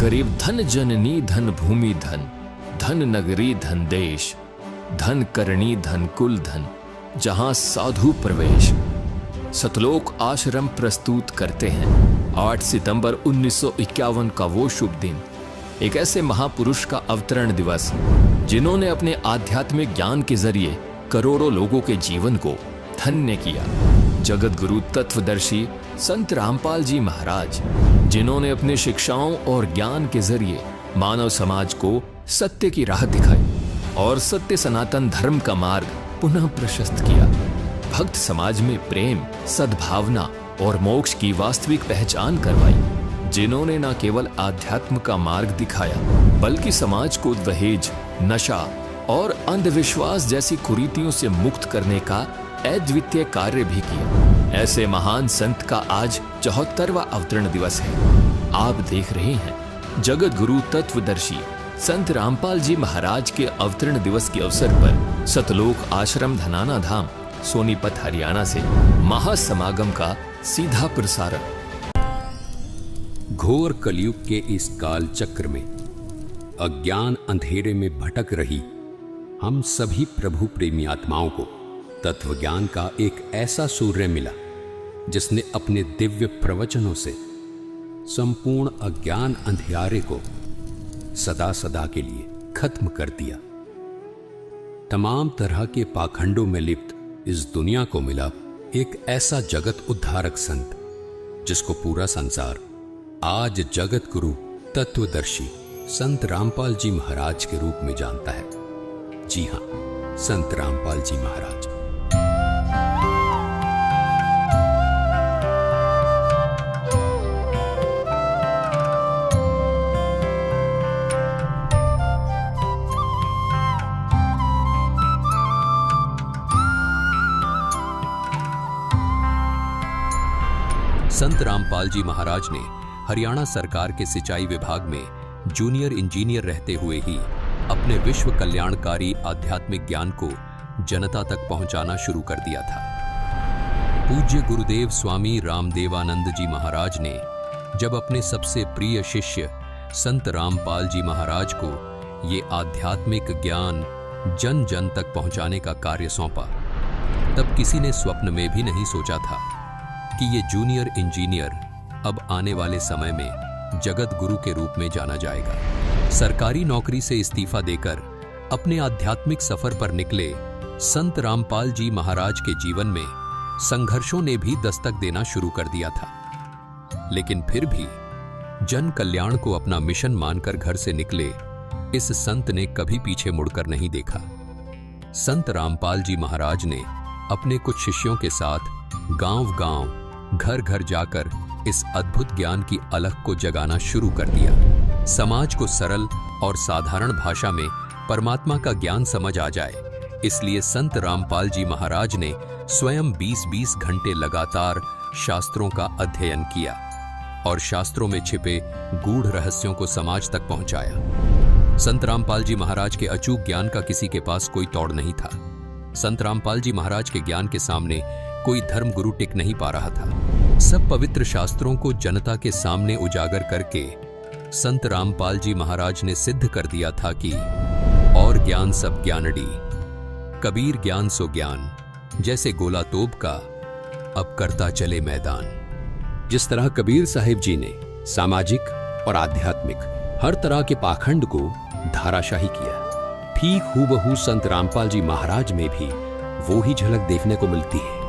गरीब धन जननी धन भूमि धन, धन नगरी धन देश, धन करणी धन कुल धन, जहां साधु प्रवेश। सतलोक आश्रम प्रस्तुत करते हैं 8 सितंबर 1951 का वो शुभ दिन, एक ऐसे महापुरुष का अवतरण दिवस जिन्होंने अपने आध्यात्मिक ज्ञान के जरिए करोड़ों लोगों के जीवन को धन्य किया। जगत गुरु तत्वदर्शी संत रामपाल जी महाराज, जिन्होंने अपनी शिक्षाओं और ज्ञान के जरिए मानव समाज को सत्य की राह दिखाई और सत्य सनातन धर्म का मार्ग पुनः प्रशस्त किया। भक्त समाज में प्रेम, सद्भावना और मोक्ष की वास्तविक पहचान करवाई, जिन्होंने न केवल आध्यात्म का मार्ग दिखाया बल्कि समाज को दहेज, नशा और अंधविश्वास जैसी कुरीतियों से मुक्त करने का अद्वितीय कार्य भी किया। ऐसे महान संत का आज 74वां अवतरण दिवस है। आप देख रहे हैं जगत गुरु तत्वदर्शी संत रामपाल जी महाराज के अवतरण दिवस के अवसर पर सतलोक आश्रम धनाना धाम, सोनीपत, हरियाणा से महासमागम का सीधा प्रसारण। घोर कलयुग के इस काल चक्र में अज्ञान अंधेरे में भटक रही हम सभी प्रभु प्रेमी आत्माओं को तत्व ज्ञान का एक ऐसा सूर्य मिला जिसने अपने दिव्य प्रवचनों से संपूर्ण अज्ञान अंधियारे को सदा सदा के लिए खत्म कर दिया। तमाम तरह के पाखंडों में लिप्त इस दुनिया को मिला एक ऐसा जगत उद्धारक संत जिसको पूरा संसार आज जगत गुरु तत्वदर्शी संत रामपाल जी महाराज के रूप में जानता है। जी हां, संत रामपाल जी महाराज। संत रामपाल जी महाराज ने हरियाणा सरकार के सिंचाई विभाग में जूनियर इंजीनियर रहते हुए ही अपने विश्व कल्याणकारी आध्यात्मिक ज्ञान को जनता तक पहुंचाना शुरू कर दिया था। पूज्य गुरुदेव स्वामी रामदेवानंद जी महाराज ने जब अपने सबसे प्रिय शिष्य संत रामपाल जी महाराज को ये आध्यात्मिक ज्ञान जन जन तक पहुंचाने का कार्य सौंपा, तब किसी ने स्वप्न में भी नहीं सोचा था कि ये जूनियर इंजीनियर अब आने वाले समय में जगत गुरु के रूप में जाना जाएगा। सरकारी नौकरी से इस्तीफा देकर अपने आध्यात्मिक सफर पर निकले संत रामपाल जी महाराज के जीवन में संघर्षों ने भी दस्तक देना शुरू कर दिया था, लेकिन फिर भी जन कल्याण को अपना मिशन मानकर घर से निकले इस संत ने कभी पीछे मुड़कर नहीं देखा। संत रामपाल जी महाराज ने अपने कुछ शिष्यों के साथ गांव-गांव, घर-घर जाकर इस अद्भुत ज्ञान की अलख को जगाना शुरू कर दिया। समाज को सरल और साधारण भाषा में परमात्मा का ज्ञान समझ आ जाए, इसलिए संत रामपाल जी महाराज ने स्वयं 20-20 घंटे लगातार शास्त्रों का अध्ययन किया और शास्त्रों में छिपे गूढ़ रहस्यों को समाज तक पहुंचाया। संत रामपाल जी महाराज के अचूक ज्ञान का किसी के पास कोई तोड़ नहीं था। संत रामपाल जी महाराज के ज्ञान के सामने कोई धर्म गुरु टिक नहीं पा रहा था। सब पवित्र शास्त्रों को जनता के सामने उजागर करके संत रामपाल जी महाराज ने सिद्ध कर दिया था कि और ज्ञान सब ज्ञानड़ी, कबीर ज्ञान सो ज्ञान, जैसे गोला तोप का अब करता चले मैदान। जिस तरह कबीर साहिब जी ने सामाजिक और आध्यात्मिक हर तरह के पाखंड को धाराशाही किया, ठीक हूबहू संत रामपाल जी महाराज में भी वो ही झलक देखने को मिलती है।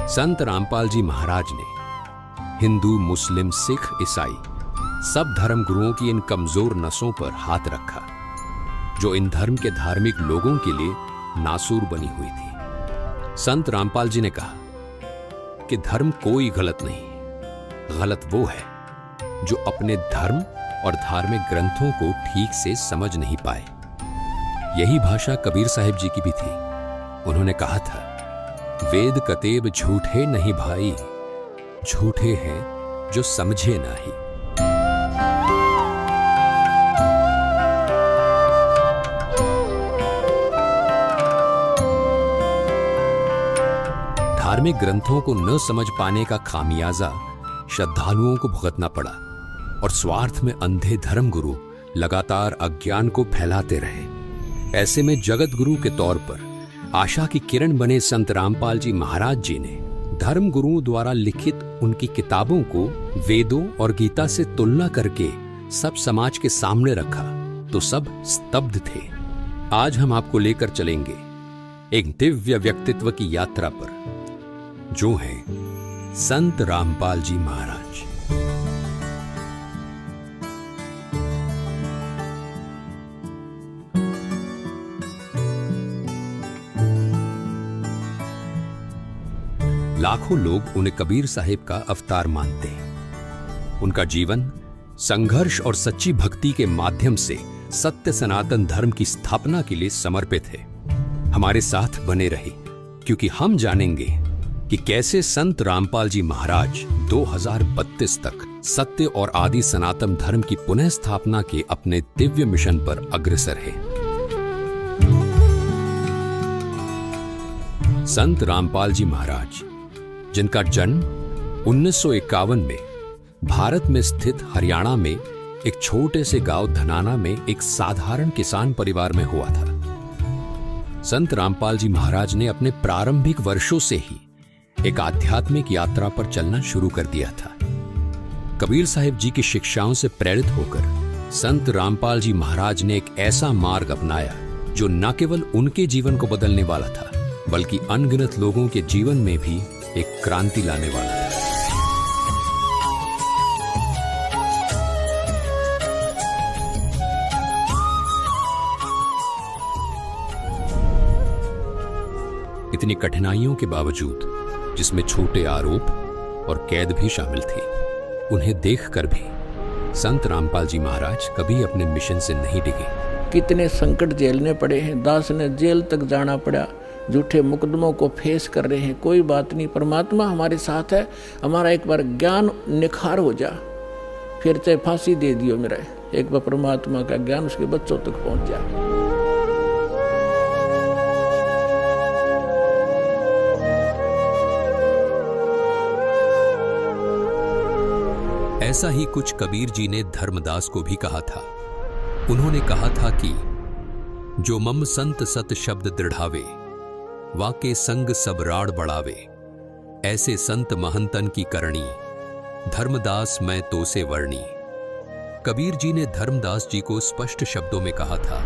संत रामपाल जी महाराज ने हिंदू, मुस्लिम, सिख, ईसाई सब धर्म गुरुओं की इन कमजोर नसों पर हाथ रखा जो इन धर्म के धार्मिक लोगों के लिए नासूर बनी हुई थी। संत रामपाल जी ने कहा कि धर्म कोई गलत नहीं, गलत वो है जो अपने धर्म और धार्मिक ग्रंथों को ठीक से समझ नहीं पाए। यही भाषा कबीर साहिब जी की भी थी। उन्होंने कहा था, वेद कतेब झूठे नहीं भाई, झूठे हैं जो समझे नहीं। धार्मिक ग्रंथों को न समझ पाने का खामियाजा श्रद्धालुओं को भुगतना पड़ा और स्वार्थ में अंधे धर्मगुरु लगातार अज्ञान को फैलाते रहे। ऐसे में जगत गुरु के तौर पर आशा की किरण बने संत रामपाल जी महाराज जी ने धर्म गुरुओं द्वारा लिखित उनकी किताबों को वेदों और गीता से तुलना करके सब समाज के सामने रखा तो सब स्तब्ध थे। आज हम आपको लेकर चलेंगे एक दिव्य व्यक्तित्व की यात्रा पर, जो है संत रामपाल जी महाराज। लाखों लोग उन्हें कबीर साहिब का अवतार मानते हैं। उनका जीवन संघर्ष और सच्ची भक्ति के माध्यम से सत्य सनातन धर्म की स्थापना के लिए समर्पित है। हमारे साथ बने रहे, क्योंकि हम जानेंगे कि कैसे संत रामपाल जी महाराज 2032 तक सत्य और आदि सनातन धर्म की पुनः स्थापना के अपने दिव्य मिशन पर अग्रसर है। संत रामपाल जी महाराज, जिनका जन्म 1951 में भारत में स्थित हरियाणा में एक छोटे से गांव धनाना में एक साधारण किसान परिवार में हुआ था। संत रामपाल जी महाराज ने अपने प्रारंभिक वर्षों से ही एक आध्यात्मिक यात्रा पर चलना शुरू कर दिया था। कबीर साहिब जी की शिक्षाओं से प्रेरित होकर संत रामपाल जी महाराज ने एक ऐसा मार्ग अपनाया जो न केवल उनके जीवन को बदलने वाला था, बल्कि अनगिनत लोगों के जीवन में भी एक क्रांति लाने वाला था। इतनी कठिनाइयों के बावजूद, जिसमें छोटे आरोप और कैद भी शामिल थे, उन्हें देखकर भी संत रामपाल जी महाराज कभी अपने मिशन से नहीं डिगे। कितने संकट झेलने पड़े हैं, दास ने जेल तक जाना पड़ा, झूठे मुकदमों को फेस कर रहे हैं, कोई बात नहीं, परमात्मा हमारे साथ है। हमारा एक बार ज्ञान निखार हो जा, फिर चाहे फांसी दे दियो मेरा, एक बार परमात्मा का ज्ञान उसके बच्चों तक पहुंच जा। ऐसा ही कुछ कबीर जी ने धर्मदास को भी कहा था। उन्होंने कहा था कि जो मम संत सत शब्द दृढ़ावे, वाके संग सब राड़ बढ़ावे, ऐसे संत महंतन की करणी, धर्मदास मैं तो से वर्णी। कबीर जी ने धर्मदास जी को स्पष्ट शब्दों में कहा था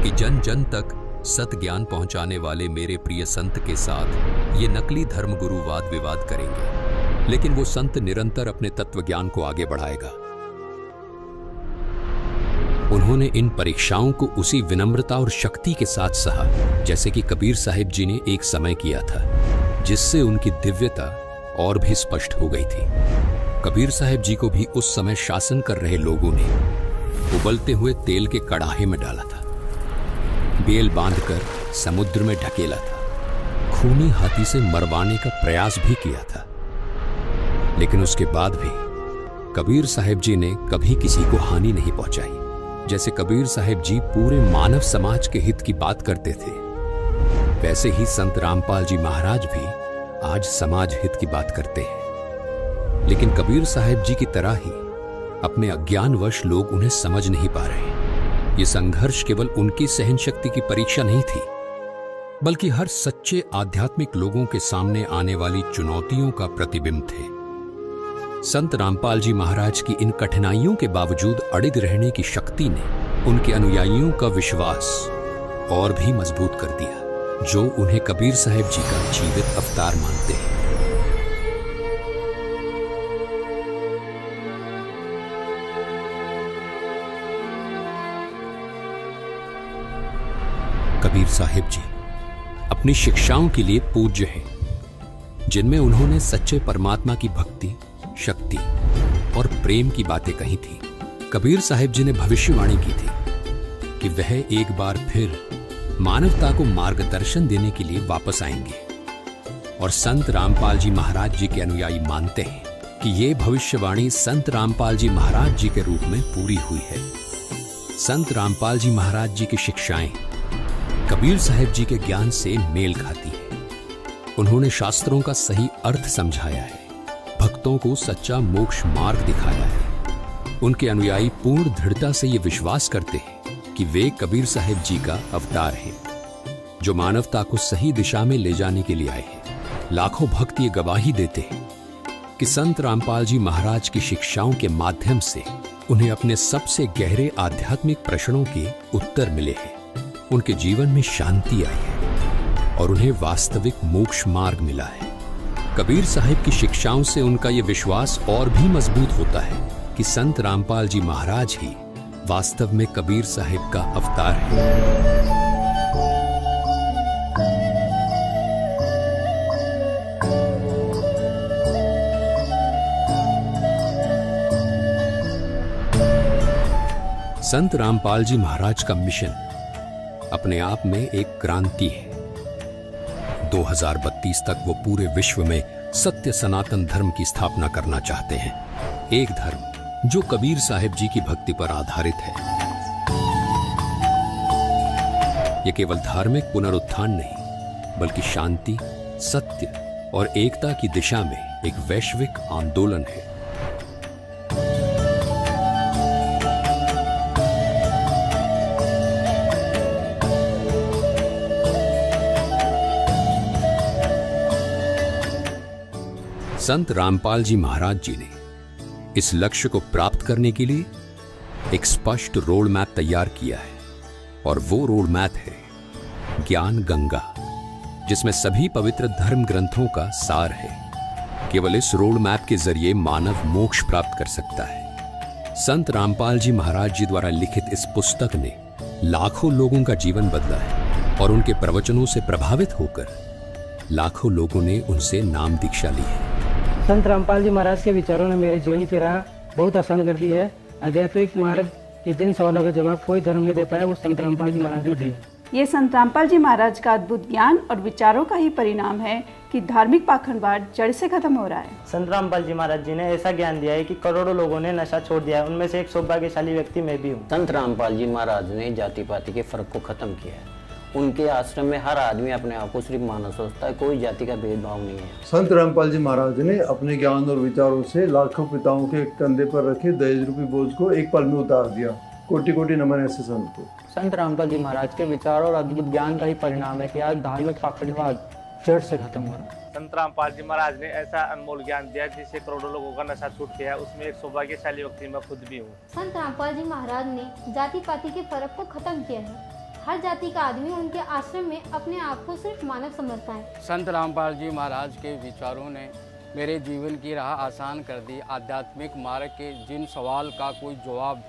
कि जन जन तक सत ज्ञान पहुंचाने वाले मेरे प्रिय संत के साथ ये नकली धर्मगुरु वाद विवाद करेंगे, लेकिन वो संत निरंतर अपने तत्व ज्ञान को आगे बढ़ाएगा। उन्होंने इन परीक्षाओं को उसी विनम्रता और शक्ति के साथ सहा जैसे कि कबीर साहिब जी ने एक समय किया था, जिससे उनकी दिव्यता और भी स्पष्ट हो गई थी। कबीर साहिब जी को भी उस समय शासन कर रहे लोगों ने उबलते हुए तेल के कड़ाहे में डाला था, बेल बांधकर समुद्र में ढकेला था, खूनी हाथी से मरवाने का प्रयास भी किया था। लेकिन उसके बाद भी कबीर साहिब जी ने कभी किसी को हानि नहीं पहुंचाई। जैसे कबीर साहिब जी पूरे मानव समाज के हित की बात करते थे, वैसे ही संत रामपाल जी महाराज भी आज समाज हित की बात करते हैं। लेकिन कबीर साहिब जी की तरह ही अपने अज्ञानवश लोग उन्हें समझ नहीं पा रहे। ये संघर्ष केवल उनकी सहन शक्ति की परीक्षा नहीं थी, बल्कि हर सच्चे आध्यात्मिक लोगों के सामने आने वाली चुनौतियों का प्रतिबिंब थे। संत रामपाल जी महाराज की इन कठिनाइयों के बावजूद अड़िग रहने की शक्ति ने उनके अनुयायियों का विश्वास और भी मजबूत कर दिया, जो उन्हें कबीर साहिब जी का जीवित अवतार मानते हैं। कबीर साहिब जी अपनी शिक्षाओं के लिए पूज्य हैं, जिनमें उन्होंने सच्चे परमात्मा की भक्ति, शक्ति और प्रेम की बातें कही थी। कबीर साहिब जी ने भविष्यवाणी की थी कि वह एक बार फिर मानवता को मार्गदर्शन देने के लिए वापस आएंगे, और संत रामपाल जी महाराज जी के अनुयायी मानते हैं कि यह भविष्यवाणी संत रामपाल जी महाराज जी के रूप में पूरी हुई है। संत रामपाल जी महाराज जी की शिक्षाएं कबीर साहिब जी के ज्ञान से मेल खाती है। उन्होंने शास्त्रों का सही अर्थ समझाया है, भक्तों को सच्चा मोक्ष मार्ग दिखाया है। उनके अनुयायी पूर्ण दृढ़ता से ये विश्वास करते हैं कि वे कबीर साहिब जी का अवतार हैं, जो मानवता को सही दिशा में ले जाने के लिए आए हैं। लाखों भक्त ये गवाही देते हैं कि संत रामपाल जी महाराज की शिक्षाओं के माध्यम से उन्हें अपने सबसे गहरे आध्यात्मिक प्रश्नों के उत्तर मिले हैं। उनके जीवन में शांति आई है और उन्हें वास्तविक मोक्ष मार्ग मिला है। कबीर साहिब की शिक्षाओं से उनका यह विश्वास और भी मजबूत होता है कि संत रामपाल जी महाराज ही वास्तव में कबीर साहिब का अवतार है। संत रामपाल जी महाराज का मिशन अपने आप में एक क्रांति है। 2032 तक वो पूरे विश्व में सत्य सनातन धर्म की स्थापना करना चाहते हैं, एक धर्म जो कबीर साहिब जी की भक्ति पर आधारित है। ये केवल धार्मिक पुनरुत्थान नहीं, बल्कि शांति, सत्य और एकता की दिशा में एक वैश्विक आंदोलन है। संत रामपाल जी महाराज जी ने इस लक्ष्य को प्राप्त करने के लिए एक स्पष्ट रोड मैप तैयार किया है, और वो रोड मैप है ज्ञान गंगा, जिसमें सभी पवित्र धर्म ग्रंथों का सार है। केवल इस रोड मैप के जरिए मानव मोक्ष प्राप्त कर सकता है। संत रामपाल जी महाराज जी द्वारा लिखित इस पुस्तक ने लाखों लोगों का जीवन बदला है, और उनके प्रवचनों से प्रभावित होकर लाखों लोगों ने उनसे नाम दीक्षा ली है। संत रामपाल जी महाराज के विचारों ने मेरे जीवन की राह बहुत आसान कर दी है। आध्यात्मिक मार्ग के जिन सवालों का जवाब कोई धर्म नहीं दे पाया, वो संत रामपाल जी महाराज ने दिया। ये संत रामपाल जी महाराज का अद्भुत ज्ञान और विचारों का ही परिणाम है कि धार्मिक पाखंडवाद जड़ से खत्म हो रहा है। संत रामपाल जी महाराज जी ने ऐसा ज्ञान दिया है कि करोड़ों लोगों ने नशा छोड़ दिया है। उनमें से एक सौभाग्यशाली व्यक्ति मैं भी हूँ। संत रामपाल जी महाराज ने जाति पाति के फर्क को खत्म किया है। उनके आश्रम में हर आदमी अपने आप को सिर्फ मानव सोचता है, कोई जाति का भेदभाव नहीं है। संत रामपाल जी महाराज ने अपने ज्ञान और विचारों से लाखों पिताओं के कंधे पर रखे दहेज रूपी बोझ को एक पल में उतार दिया। कोटि कोटि नमन ऐसे संत को। संत रामपाल जी महाराज के विचार और अद्भुत ज्ञान का ही परिणाम है कि आज धार्मिक पाखंडवाद जड़ से खत्म हो रहा है। संत रामपाल जी महाराज ने ऐसा अनमोल ज्ञान दिया जिससे करोड़ों लोगों का नशा छूट गया है। उसमें एक सौभाग्यशाली व्यक्ति मैं खुद भी हूँ। संत रामपाल जी महाराज ने जाति पाति के फर्क को खत्म किया है। हर जाति का आदमी उनके आश्रम में अपने आप को सिर्फ मानव समझता है। संत रामपाल जी महाराज के विचारों ने मेरे जीवन की राह आसान कर दी। आध्यात्मिक मार्ग के जिन सवाल का कोई जवाब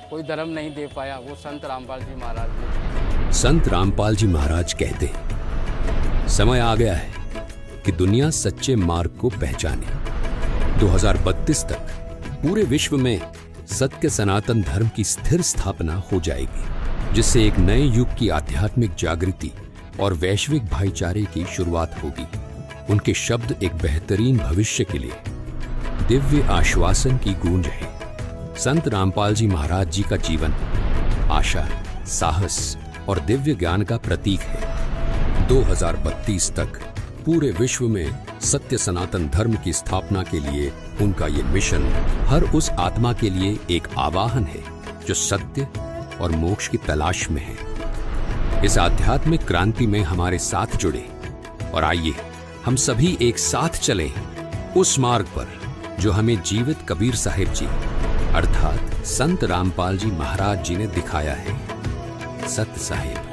कोई धर्म नहीं दे पाया, वो संत रामपाल जी महाराज ने। संत रामपाल जी महाराज कहते हैं, समय आ गया है कि दुनिया सच्चे मार्ग को पहचाने। 2032 तक पूरे विश्व में सत्य सनातन धर्म की स्थिर स्थापना हो जाएगी, जिससे एक नए युग की आध्यात्मिक जागृति और वैश्विक भाईचारे की शुरुआत होगी। उनके शब्द एक बेहतरीन भविष्य के लिए दिव्य आश्वासन की गूंज है। संत रामपाल जी महाराज जी का जीवन आशा, साहस और दिव्य ज्ञान का प्रतीक है। 2032 तक पूरे विश्व में सत्य सनातन धर्म की स्थापना के लिए उनका ये मिशन हर उस आत्मा के लिए एक आवाहन है जो सत्य और मोक्ष की तलाश में है। इस आध्यात्मिक क्रांति में हमारे साथ जुड़े और आइए हम सभी एक साथ चलें उस मार्ग पर जो हमें जीवित कबीर साहिब जी अर्थात संत रामपाल जी महाराज जी ने दिखाया है। सत्य साहिब।